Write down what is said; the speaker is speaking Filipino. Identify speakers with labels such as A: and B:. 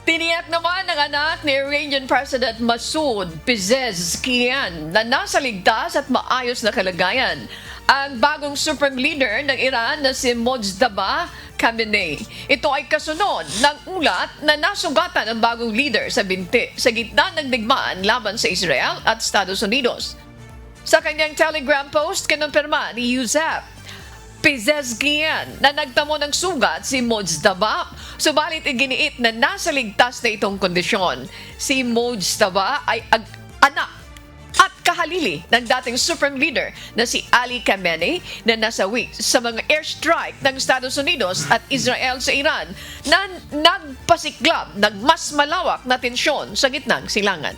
A: Tiniyak naman ng anak ni Iranian President Masoud Pezeshkian na nasa ligtas at maayos na kalagayan ang bagong supreme leader ng Iran na si Mojtaba Khamenei. Ito ay kasunod ng ulat na nasugatan ng bagong leader sa binti sa gitna ng digmaan laban sa Israel at Estados Unidos. Sa kanyang Telegram post, kinumpirma ni Youssef Pezeshkian na nagtamo ng sugat si Mojtaba, subalit iginiit na nasa ligtas na itong kondisyon. Si Mojtaba ay anak at kahalili ng dating supreme leader na si Ali Khamenei na nasawi sa mga airstrike ng Estados Unidos at Israel sa Iran na nagpasiklab ng mas malawak na tensyon sa gitnang silangan.